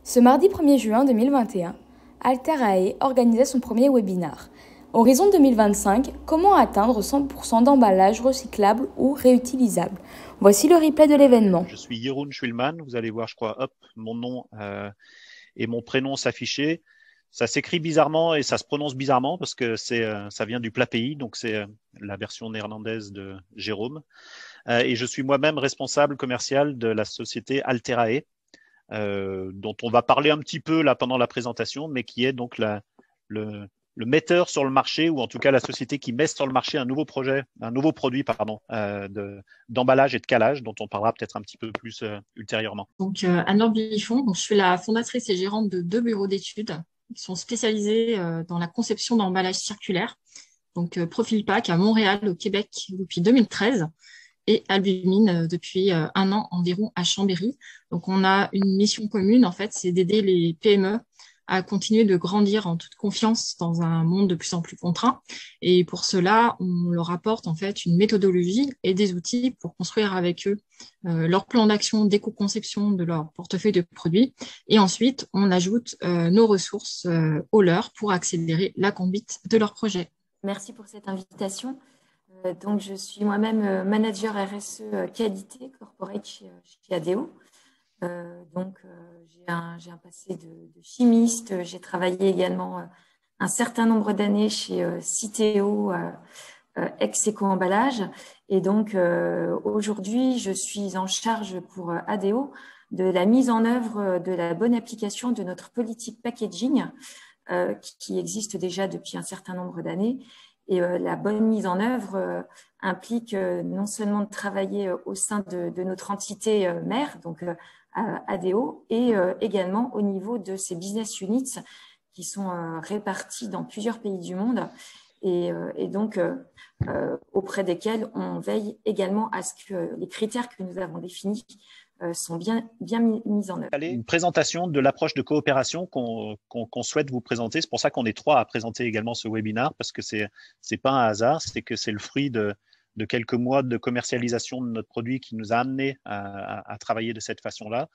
Ce mardi 1er juin 2021, Alterae organisait son premier webinar. Horizon 2025, comment atteindre 100% d'emballage recyclable ou réutilisable? Voici le replay de l'événement. Je suis Jeroen Schwilman, vous allez voir, je crois, hop, mon nom et mon prénom s'afficher. Ça s'écrit bizarrement et ça se prononce bizarrement parce que ça vient du plat pays, donc c'est la version néerlandaise de Jérôme. Et je suis moi-même responsable commercial de la société Alterae, dont on va parler un petit peu là pendant la présentation, mais qui est donc le metteur sur le marché, ou en tout cas la société qui met sur le marché un nouveau produit d'emballage et de calage, dont on parlera peut-être un petit peu plus ultérieurement. Donc, Anne-Laure Bichon, je suis la fondatrice et gérante de 2 bureaux d'études qui sont spécialisés dans la conception d'emballage circulaire. Donc, Profilpack à Montréal, au Québec, depuis 2013 et Albumine depuis 1 an environ à Chambéry. Donc, on a une mission commune, en fait, c'est d'aider les PME à continuer de grandir en toute confiance dans un monde de plus en plus contraint. Et pour cela, on leur apporte en fait une méthodologie et des outils pour construire avec eux leur plan d'action d'éco-conception de leur portefeuille de produits. Et ensuite, on ajoute nos ressources au leur pour accélérer la conduite de leur projet. Merci pour cette invitation. Donc, je suis moi-même manager RSE qualité corporate chez ADO. J'ai un passé de chimiste. J'ai travaillé également un certain nombre d'années chez Citeo, ex-Éco-emballage. Et donc, aujourd'hui, je suis en charge pour ADO de la mise en œuvre de la bonne application de notre politique packaging qui existe déjà depuis un certain nombre d'années. Et la bonne mise en œuvre implique non seulement de travailler au sein de notre entité mère, donc ADO, et également au niveau de ces business units qui sont répartis dans plusieurs pays du monde et donc auprès desquels on veille également à ce que les critères que nous avons définis sont bien mis en œuvre. Une présentation de l'approche de coopération qu'on souhaite vous présenter. C'est pour ça qu'on est 3 à présenter également ce webinaire, parce que c'est pas un hasard, c'est que c'est le fruit de quelques mois de commercialisation de notre produit qui nous a amené à travailler de cette façon-là.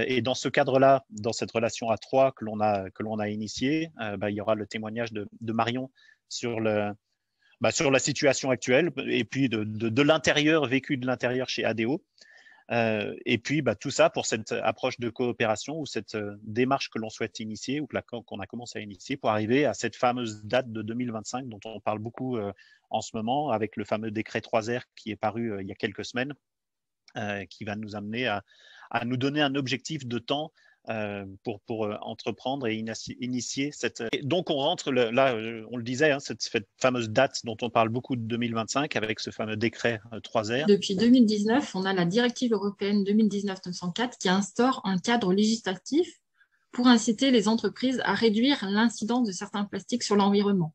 Et dans ce cadre-là, dans cette relation à 3 que l'on a initiée, il y aura le témoignage de Marion sur la situation actuelle et puis de l'intérieur, vécu de l'intérieur chez ADO. Et puis tout ça pour cette approche de coopération ou cette démarche que l'on souhaite initier ou qu'on a commencé à initier pour arriver à cette fameuse date de 2025 dont on parle beaucoup en ce moment, avec le fameux décret 3R qui est paru il y a quelques semaines, qui va nous amener à nous donner un objectif de temps pour entreprendre et initier cette. Donc on rentre là, on le disait, cette fameuse date dont on parle beaucoup de 2025 avec ce fameux décret 3R. Depuis 2019, on a la directive européenne 2019-904 qui instaure un cadre législatif pour inciter les entreprises à réduire l'incidence de certains plastiques sur l'environnement.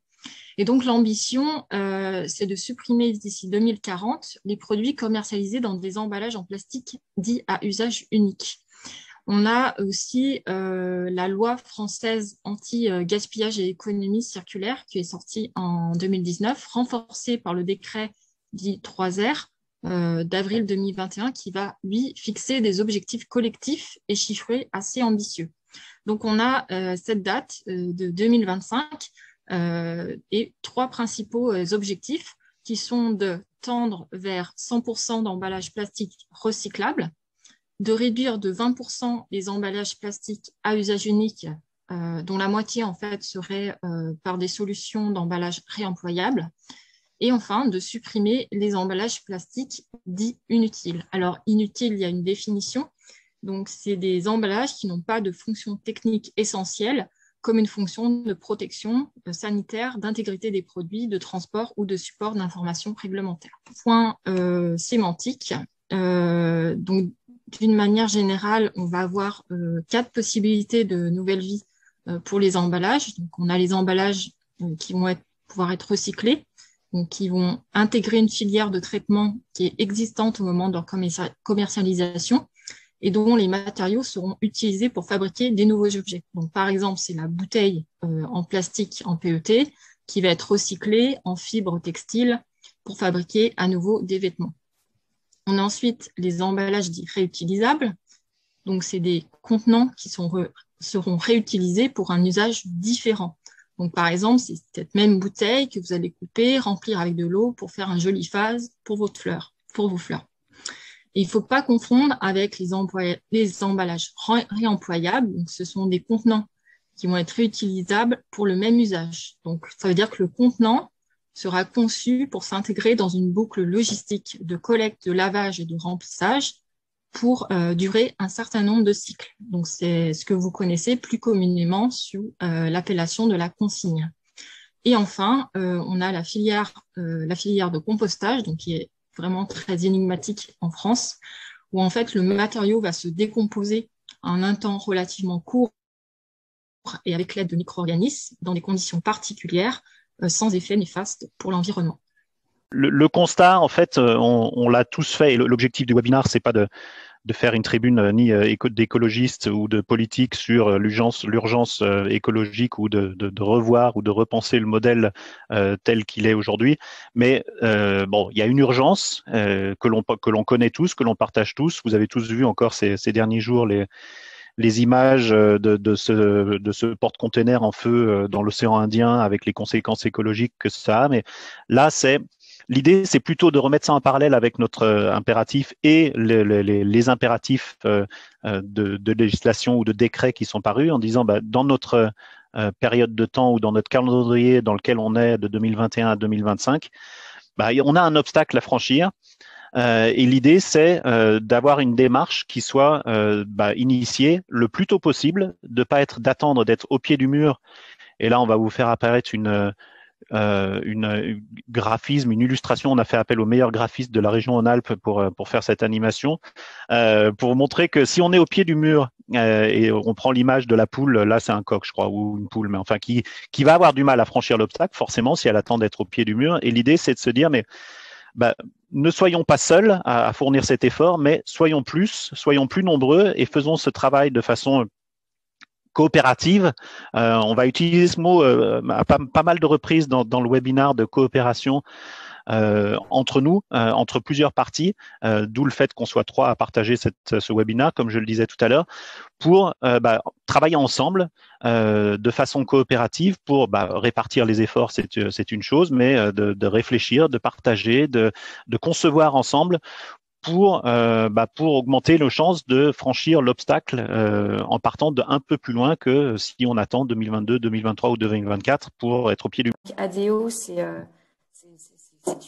Et donc l'ambition, c'est de supprimer d'ici 2040 les produits commercialisés dans des emballages en plastique dits à usage unique. On a aussi la loi française anti-gaspillage et économie circulaire qui est sortie en 2019, renforcée par le décret dit 3R d'avril 2021 qui va, lui, fixer des objectifs collectifs et chiffrés assez ambitieux. Donc, on a cette date de 2025 et 3 principaux objectifs qui sont de tendre vers 100% d'emballage plastique recyclable, de réduire de 20% les emballages plastiques à usage unique, dont la moitié en fait serait par des solutions d'emballage réemployables, et enfin de supprimer les emballages plastiques dits inutiles. Alors inutile, il y a une définition, donc c'est des emballages qui n'ont pas de fonction technique essentielle, comme une fonction de protection sanitaire, d'intégrité des produits, de transport ou de support d'information réglementaire. Point sémantique. Donc, d'une manière générale, on va avoir 4 possibilités de nouvelle vie pour les emballages. Donc, on a les emballages qui vont pouvoir être recyclés, donc qui vont intégrer une filière de traitement qui est existante au moment de leur commercialisation et dont les matériaux seront utilisés pour fabriquer des nouveaux objets. Donc, par exemple, c'est la bouteille en plastique, en PET, qui va être recyclée en fibre textile pour fabriquer à nouveau des vêtements. On a ensuite les emballages dits réutilisables. Donc, c'est des contenants qui seront réutilisés pour un usage différent. Donc, par exemple, c'est cette même bouteille que vous allez couper, remplir avec de l'eau pour faire un joli vase pour vos fleurs. Et il ne faut pas confondre avec les emballages réemployables. Donc, ce sont des contenants qui vont être réutilisables pour le même usage. Donc, ça veut dire que le contenant sera conçu pour s'intégrer dans une boucle logistique de collecte, de lavage et de remplissage pour durer un certain nombre de cycles. Donc, c'est ce que vous connaissez plus communément sous l'appellation de la consigne. Et enfin, on a la filière de compostage, donc qui est vraiment très énigmatique en France, où en fait le matériau va se décomposer en un temps relativement court et avec l'aide de micro-organismes dans des conditions particulières, sans effet néfaste pour l'environnement. Le constat, en fait, on l'a tous fait. Et l'objectif du webinaire, c'est pas de faire une tribune ni d'écologistes ou de politiques sur l'urgence écologique ou de revoir ou de repenser le modèle tel qu'il est aujourd'hui. Mais bon, il y a une urgence que l'on connaît tous, que l'on partage tous. Vous avez tous vu encore ces derniers jours les images de ce porte-container en feu dans l'océan Indien avec les conséquences écologiques que ça a. Mais là, l'idée, c'est plutôt de remettre ça en parallèle avec notre impératif et les impératifs de législation ou de décrets qui sont parus en disant, dans notre période de temps ou dans notre calendrier dans lequel on est de 2021 à 2025, on a un obstacle à franchir. Et l'idée, c'est d'avoir une démarche qui soit initiée le plus tôt possible, d'attendre d'être au pied du mur. Et là, on va vous faire apparaître une graphisme, une illustration. On a fait appel au meilleur graphiste de la région Rhône-Alpes pour faire cette animation, pour montrer que si on est au pied du mur et on prend l'image de la poule, là c'est un coq, je crois, ou une poule, mais enfin qui va avoir du mal à franchir l'obstacle, forcément, si elle attend d'être au pied du mur. Et l'idée, c'est de se dire, mais ne soyons pas seuls à fournir cet effort, mais soyons plus nombreux et faisons ce travail de façon coopérative. On va utiliser ce mot à pas mal de reprises dans le webinaire de coopération entre nous, entre plusieurs parties, d'où le fait qu'on soit 3 à partager ce webinaire, comme je le disais tout à l'heure, pour travailler ensemble de façon coopérative pour répartir les efforts, c'est une chose, mais de réfléchir, de partager, de concevoir ensemble pour augmenter nos chances de franchir l'obstacle en partant d'un peu plus loin que si on attend 2022, 2023 ou 2024 pour être au pied du mur. ADO, c'est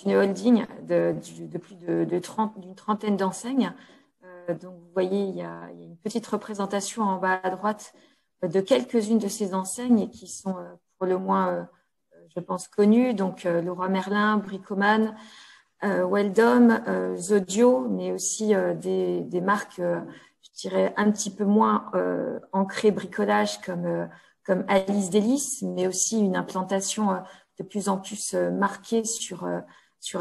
une holding de plus d'une trentaine d'enseignes. Donc, vous voyez, il y a une petite représentation en bas à droite de quelques-unes de ces enseignes qui sont pour le moins, je pense, connues. Donc, Leroy Merlin, Bricoman, Weldom, Zodio, mais aussi des marques, je dirais, un petit peu moins ancrées bricolage comme Alice Délices, mais aussi une implantation de plus en plus marquée sur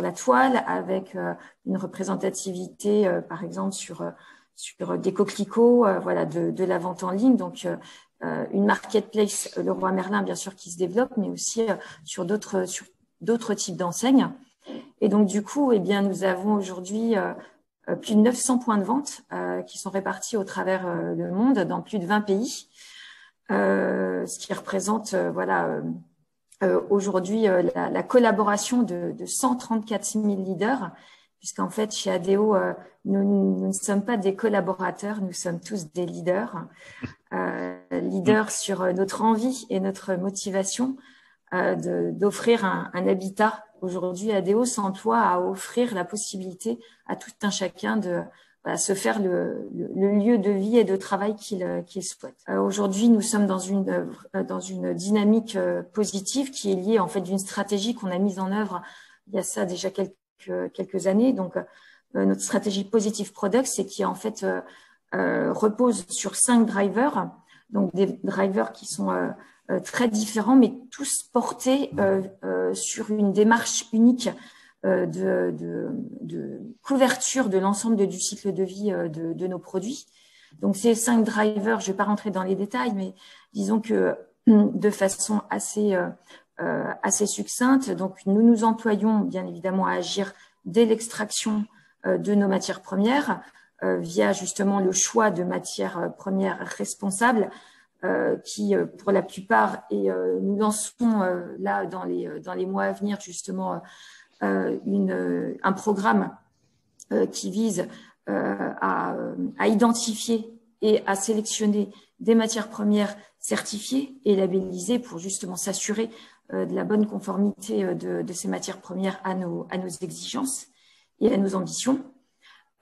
la toile, avec une représentativité, par exemple, sur des coquelicots, voilà, de la vente en ligne. Donc, une marketplace, Leroy Merlin, bien sûr, qui se développe, mais aussi sur d'autres types d'enseignes. Et donc, du coup, eh bien, nous avons aujourd'hui plus de 900 points de vente qui sont répartis au travers le monde dans plus de 20 pays, ce qui représente, aujourd'hui la collaboration de 134 000 leaders, puisqu'en fait, chez ADO, nous ne sommes pas des collaborateurs, nous sommes tous des leaders. Leaders sur notre envie et notre motivation d'offrir un habitat. Aujourd'hui, ADO s'emploie à offrir la possibilité à tout un chacun de se faire le lieu de vie et de travail qu'il souhaite. Aujourd'hui, nous sommes dans une dynamique positive qui est liée en fait d'une stratégie qu'on a mise en œuvre il y a ça déjà quelques années. Donc, notre stratégie Positive Product, c'est qui en fait repose sur 5 drivers, donc des drivers qui sont très différents, mais tous portés sur une démarche unique de couverture de l'ensemble du cycle de vie de nos produits. Donc, ces 5 drivers, je ne vais pas rentrer dans les détails, mais disons que de façon assez succincte, donc nous nous employons bien évidemment à agir dès l'extraction de nos matières premières, via justement le choix de matières premières responsables qui, pour la plupart, et nous lancerons là dans les mois à venir justement un programme qui vise à identifier et à sélectionner des matières premières certifiées et labellisées pour justement s'assurer de la bonne conformité de ces matières premières à nos exigences et à nos ambitions.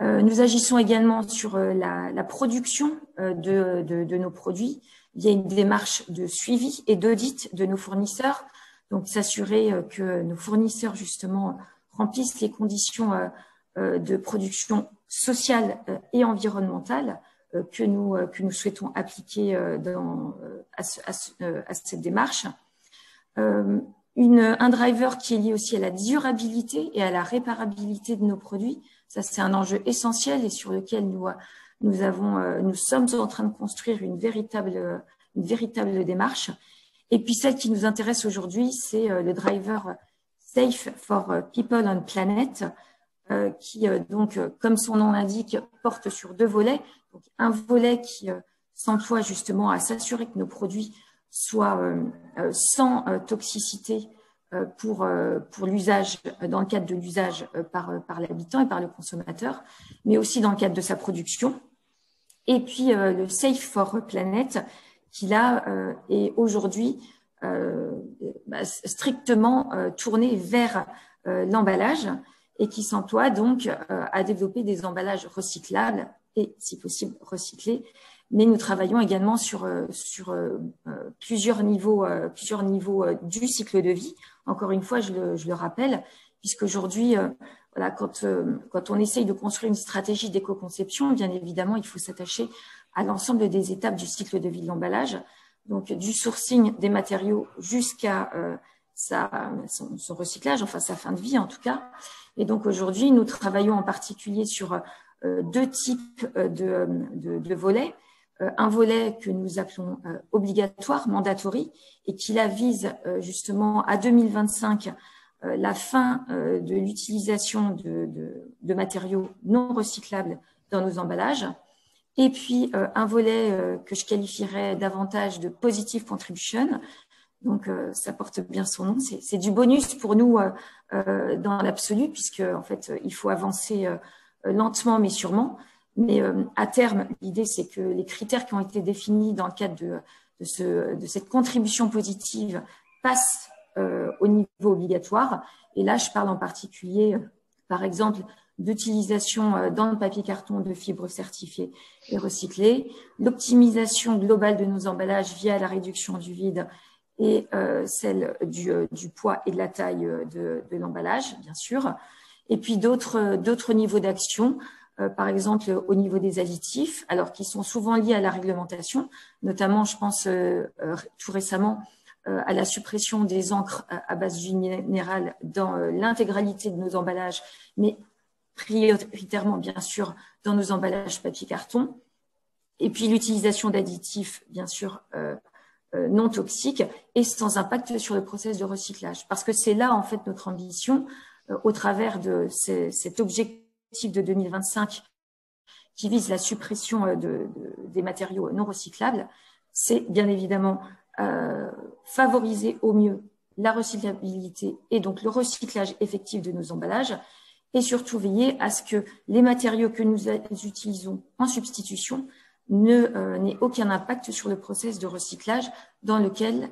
Nous agissons également sur la production de nos produits via une démarche de suivi et d'audit de nos fournisseurs. Donc, s'assurer que nos fournisseurs, justement, remplissent les conditions de production sociale et environnementale que nous souhaitons appliquer à cette démarche. Un driver qui est lié aussi à la durabilité et à la réparabilité de nos produits. Ça, c'est un enjeu essentiel et sur lequel nous sommes en train de construire une véritable démarche. Et puis, celle qui nous intéresse aujourd'hui, c'est le driver Safe for People and Planet, qui, donc, comme son nom l'indique, porte sur 2 volets. Donc, un volet qui s'emploie justement à s'assurer que nos produits soient sans toxicité pour l'usage, dans le cadre de l'usage par l'habitant et par le consommateur, mais aussi dans le cadre de sa production. Et puis, le Safe for Planet, qui là est aujourd'hui strictement tourné vers l'emballage et qui s'emploie donc à développer des emballages recyclables et, si possible, recyclés. Mais nous travaillons également sur plusieurs niveaux du cycle de vie. Encore une fois, je le rappelle, puisqu'aujourd'hui, voilà, quand on essaye de construire une stratégie d'éco-conception, bien évidemment, il faut s'attacher à l'ensemble des étapes du cycle de vie de l'emballage, donc du sourcing des matériaux jusqu'à son recyclage, enfin sa fin de vie en tout cas. Et donc aujourd'hui, nous travaillons en particulier sur 2 types de volets. Un volet que nous appelons obligatoire, mandatory, et qui là vise justement à 2025 la fin de l'utilisation de matériaux non recyclables dans nos emballages. Et puis, un volet que je qualifierais davantage de positive contribution. Donc, ça porte bien son nom. C'est du bonus pour nous dans l'absolu, puisque en fait, il faut avancer lentement mais sûrement. Mais à terme, l'idée, c'est que les critères qui ont été définis dans le cadre de cette contribution positive passent au niveau obligatoire. Et là, je parle en particulier, par exemple, d'utilisation dans le papier carton de fibres certifiées et recyclées, l'optimisation globale de nos emballages via la réduction du vide et celle du poids et de la taille de l'emballage, bien sûr, et puis d'autres niveaux d'action, par exemple au niveau des additifs, alors qui sont souvent liés à la réglementation, notamment, je pense tout récemment à la suppression des encres à base d'huile minérale dans l'intégralité de nos emballages, mais prioritairement, bien sûr, dans nos emballages papier-carton. Et puis l'utilisation d'additifs, bien sûr, non toxiques et sans impact sur le processus de recyclage. Parce que c'est là, en fait, notre ambition, au travers de cet objectif de 2025 qui vise la suppression des matériaux non recyclables, c'est bien évidemment favoriser au mieux la recyclabilité et donc le recyclage effectif de nos emballages, et surtout veiller à ce que les matériaux que nous utilisons en substitution n'aient aucun impact sur le processus de recyclage dans lequel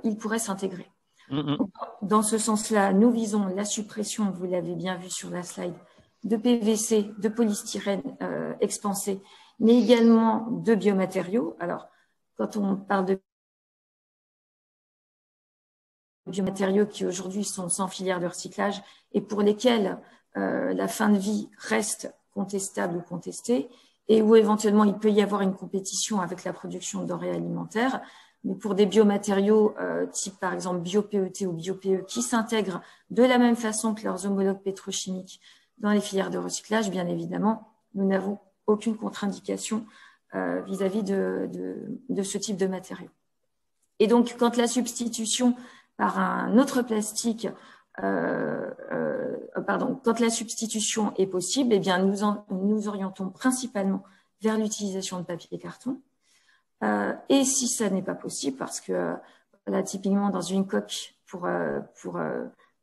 ils pourraient s'intégrer. Dans ce sens-là, nous visons la suppression, vous l'avez bien vu sur la slide, de PVC, de polystyrène expansé, mais également de biomatériaux. Alors, quand on parle de biomatériaux qui aujourd'hui sont sans filière de recyclage et pour lesquels la fin de vie reste contestable ou contestée, et où éventuellement il peut y avoir une compétition avec la production de denrées alimentaires, mais pour des biomatériaux type par exemple bio-PET ou bio-PE qui s'intègrent de la même façon que leurs homologues pétrochimiques dans les filières de recyclage, bien évidemment, nous n'avons aucune contre-indication vis-à-vis de ce type de matériaux. Et donc, quand la substitution par un autre plastique quand la substitution est possible, eh bien, nous orientons principalement vers l'utilisation de papier et carton. Et si ça n'est pas possible, parce que là, typiquement, dans une coque, pour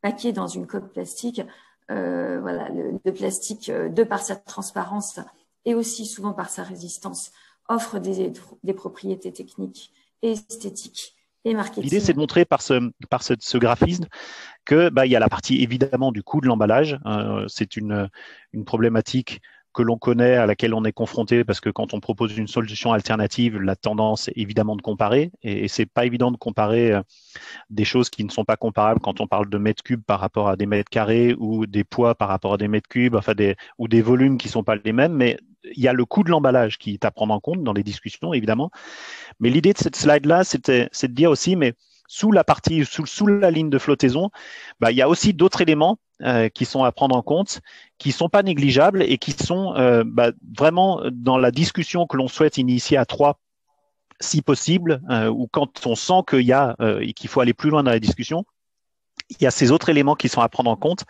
paquer dans une coque plastique, voilà, le plastique, de par sa transparence et aussi souvent par sa résistance, offre des propriétés techniques et esthétiques et marketing. L'idée, c'est de montrer par ce graphisme que il y a la partie évidemment du coût de l'emballage. C'est une problématique que l'on connaît, à laquelle on est confronté, parce que quand on propose une solution alternative, la tendance est évidemment de comparer, et c'est pas évident de comparer des choses qui ne sont pas comparables quand on parle de mètres cubes par rapport à des mètres carrés, ou des poids par rapport à des mètres cubes, ou des volumes qui sont pas les mêmes, mais il y a le coût de l'emballage qui est à prendre en compte dans les discussions, évidemment. Mais l'idée de cette slide-là, c'est de dire aussi, mais sous la ligne de flottaison, il y a aussi d'autres éléments qui sont à prendre en compte, qui sont pas négligeables et qui sont vraiment dans la discussion que l'on souhaite initier à 3, si possible, ou quand on sent qu'il faut aller plus loin dans la discussion. Il y a ces autres éléments qui sont à prendre en compte,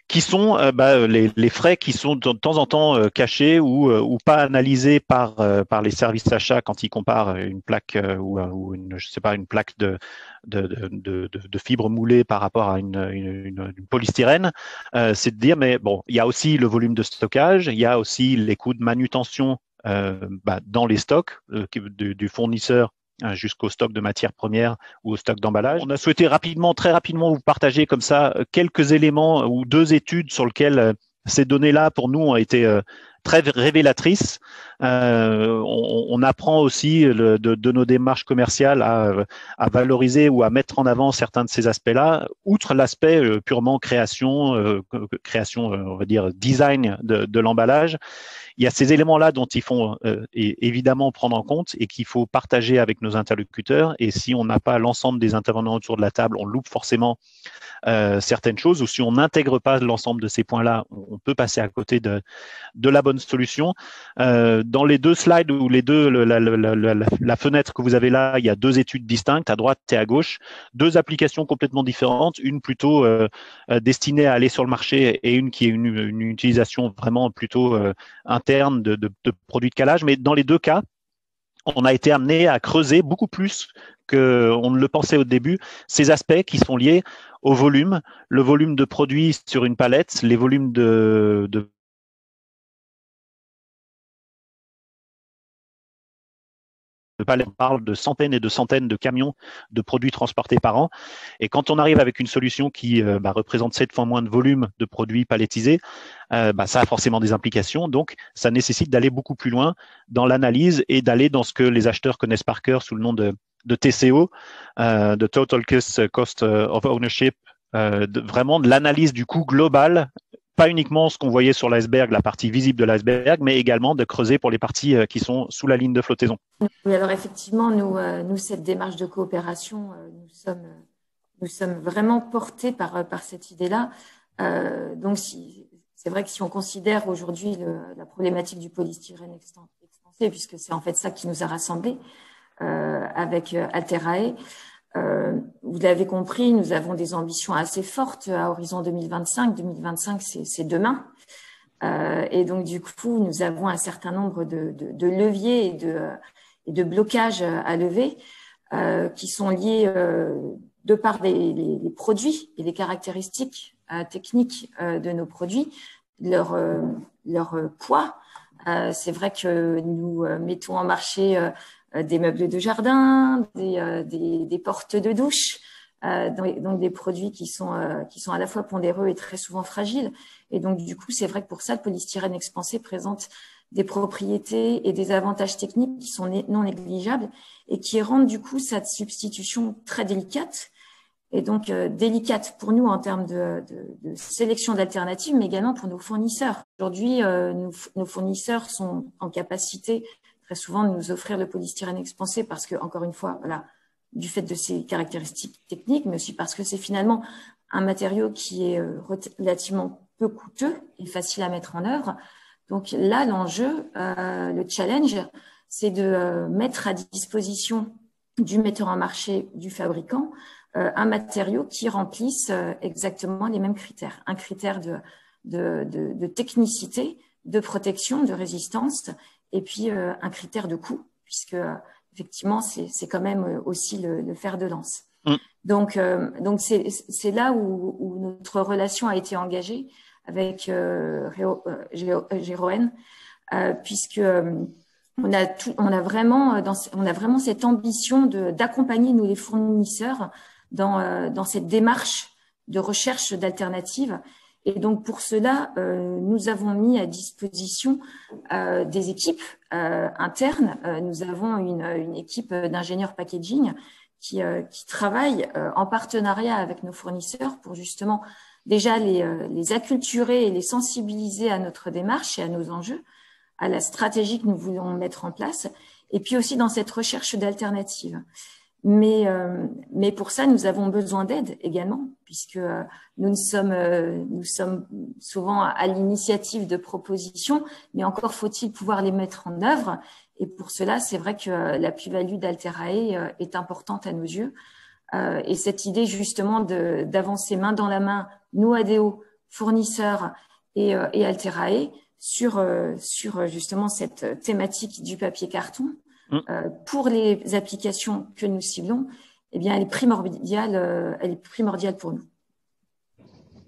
qui sont les frais qui sont de temps en temps cachés ou pas analysés par les services achats quand ils comparent une plaque ou une plaque de fibre moulée par rapport à une polystyrène. C'est de dire, mais bon, il y a aussi le volume de stockage, il y a aussi les coûts de manutention dans les stocks du fournisseur jusqu'au stock de matières premières ou au stock d'emballage. On a souhaité très rapidement vous partager comme ça quelques éléments ou 2 études sur lesquelles ces données-là, pour nous, ont été très révélatrices. On apprend aussi de nos démarches commerciales à valoriser ou à mettre en avant certains de ces aspects-là, outre l'aspect purement création, on va dire design de l'emballage. Il y a ces éléments-là dont il faut évidemment prendre en compte et qu'il faut partager avec nos interlocuteurs. Et si on n'a pas l'ensemble des intervenants autour de la table, on loupe forcément certaines choses, ou si on n'intègre pas l'ensemble de ces points-là, on peut passer à côté de la bonne solution. Dans les 2 slides ou la fenêtre que vous avez là, il y a 2 études distinctes, à droite et à gauche, 2 applications complètement différentes, une plutôt destinée à aller sur le marché et une qui est une utilisation vraiment plutôt interne de produits de calage. Mais dans les 2 cas, on a été amené à creuser beaucoup plus qu'on ne le pensait au début, ces aspects qui sont liés au volume, le volume de produits sur une palette, les volumes de palette. On parle de centaines et de centaines de camions de produits transportés par an. Et quand on arrive avec une solution qui représente 7 fois moins de volume de produits palettisés, ça a forcément des implications. Donc, ça nécessite d'aller beaucoup plus loin dans l'analyse et d'aller dans ce que les acheteurs connaissent par cœur sous le nom de TCO, de Total Cost of Ownership, vraiment de l'analyse du coût global, pas uniquement ce qu'on voyait sur l'iceberg, la partie visible de l'iceberg, mais également de creuser pour les parties qui sont sous la ligne de flottaison. Oui, alors effectivement, nous cette démarche de coopération, nous sommes vraiment portés par cette idée-là. Donc, c'est vrai que si on considère aujourd'hui la problématique du polystyrène expansé, puisque c'est en fait ça qui nous a rassemblés avec Alterae, vous l'avez compris, nous avons des ambitions assez fortes à horizon 2025. 2025, c'est demain. Et donc, du coup, nous avons un certain nombre de leviers et de blocages à lever qui sont liés de par les produits et les caractéristiques techniques de nos produits, leur poids. C'est vrai que nous mettons en marché des meubles de jardin, des portes de douche, donc des produits qui sont à la fois pondéreux et très souvent fragiles. Et donc, du coup, c'est vrai que pour ça, le polystyrène expansé présente des propriétés et des avantages techniques qui sont non négligeables et qui rendent, du coup, cette substitution très délicate. Et donc, délicate pour nous en termes de sélection d'alternatives, mais également pour nos fournisseurs. Aujourd'hui, nos fournisseurs sont en capacité très souvent de nous offrir le polystyrène expansé parce que, encore une fois, voilà, du fait de ses caractéristiques techniques, mais aussi parce que c'est finalement un matériau qui est relativement peu coûteux et facile à mettre en œuvre. Donc là, l'enjeu, le challenge, c'est de mettre à disposition du metteur en marché, du fabricant, un matériau qui remplisse exactement les mêmes critères. Un critère de technicité, de protection, de résistance, et puis un critère de coût, puisque effectivement, c'est quand même aussi le fer de lance. Donc c'est là où notre relation a été engagée avec Géroen, puisque on a vraiment cette ambition d'accompagner nous les fournisseurs dans cette démarche de recherche d'alternatives. Et donc pour cela, nous avons mis à disposition des équipes internes. Nous avons une équipe d'ingénieurs packaging qui travaille en partenariat avec nos fournisseurs pour justement déjà les acculturer et les sensibiliser à notre démarche et à nos enjeux, à la stratégie que nous voulons mettre en place, et puis aussi dans cette recherche d'alternatives. Mais pour ça, nous avons besoin d'aide également, puisque nous sommes souvent à l'initiative de propositions, mais encore faut-il pouvoir les mettre en œuvre. Et pour cela, c'est vrai que la plus-value d'Alterae est importante à nos yeux. Et cette idée justement d'avancer main dans la main, nous ADO, fournisseurs et Alterae, sur justement cette thématique du papier carton, pour les applications que nous ciblons, eh bien, elle est primordiale pour nous.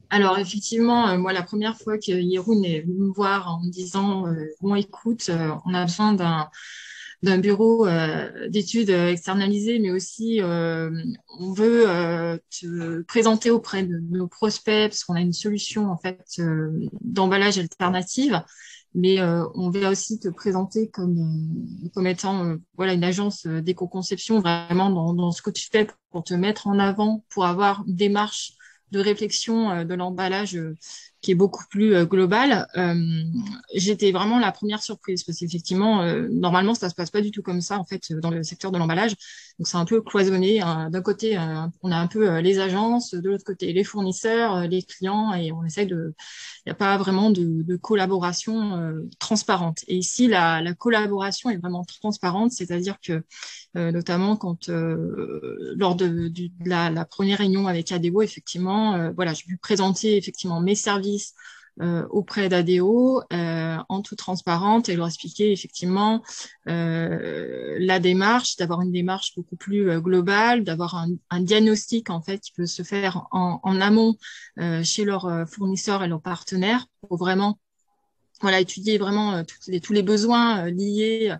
Alors effectivement, moi la première fois que Jeroen est venu me voir en me disant bon écoute, on a besoin d'un bureau d'études externalisé, mais aussi on veut te présenter auprès de nos prospects parce qu'on a une solution en fait d'emballage alternative, mais on va aussi te présenter comme étant voilà une agence d'éco-conception vraiment dans ce que tu fais pour te mettre en avant, pour avoir une démarche de réflexion de l'emballage qui est beaucoup plus globale. J'étais vraiment la première surprise parce qu'effectivement, normalement, ça se passe pas du tout comme ça en fait dans le secteur de l'emballage. Donc c'est un peu cloisonné. D'un côté, on a un peu les agences, de l'autre côté les fournisseurs, les clients, et on essaie il n'y a pas vraiment de collaboration transparente. Et ici, la collaboration est vraiment transparente, c'est-à-dire que notamment quand lors de la première réunion avec ADO, effectivement, voilà, je lui présentais effectivement mes services auprès d'ADO en toute transparence et leur expliquer effectivement la démarche, d'avoir une démarche beaucoup plus globale, d'avoir un diagnostic en fait qui peut se faire en amont chez leurs fournisseurs et leurs partenaires pour vraiment voilà, étudier vraiment tous les besoins liés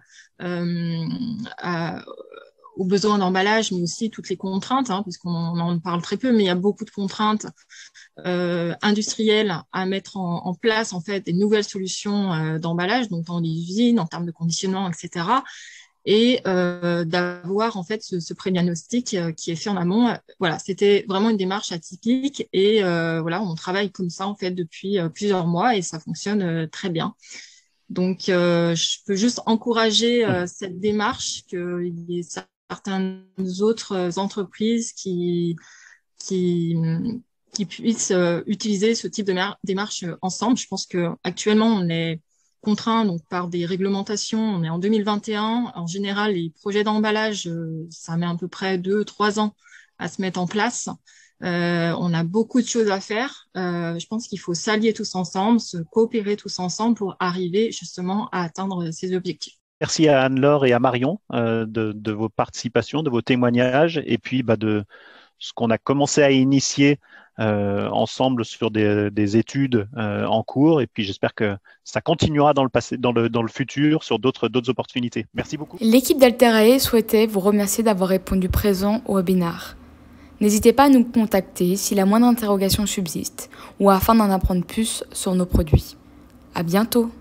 aux besoins d'emballage, mais aussi toutes les contraintes, puisqu'on en parle très peu, mais il y a beaucoup de contraintes industrielles à mettre en place, en fait, des nouvelles solutions d'emballage, donc dans les usines, en termes de conditionnement, etc. Et d'avoir, en fait, ce pré-diagnostic qui est fait en amont. Voilà, c'était vraiment une démarche atypique et voilà, on travaille comme ça, en fait, depuis plusieurs mois et ça fonctionne très bien. Donc, je peux juste encourager cette démarche, qu'il y ait certaines autres entreprises qui puissent utiliser ce type de démarche ensemble. Je pense que actuellement on est contraint donc par des réglementations. On est en 2021. En général, les projets d'emballage, ça met à peu près 2-3 ans à se mettre en place. On a beaucoup de choses à faire. Je pense qu'il faut s'allier tous ensemble, se coopérer tous ensemble pour arriver justement à atteindre ces objectifs. Merci à Anne-Laure et à Marion de vos participations, de vos témoignages et puis de ce qu'on a commencé à initier ensemble sur des études en cours. Et puis j'espère que ça continuera dans le futur sur d'autres opportunités. Merci beaucoup. L'équipe d'Alterae souhaitait vous remercier d'avoir répondu présent au webinaire. N'hésitez pas à nous contacter si la moindre interrogation subsiste ou afin d'en apprendre plus sur nos produits. À bientôt.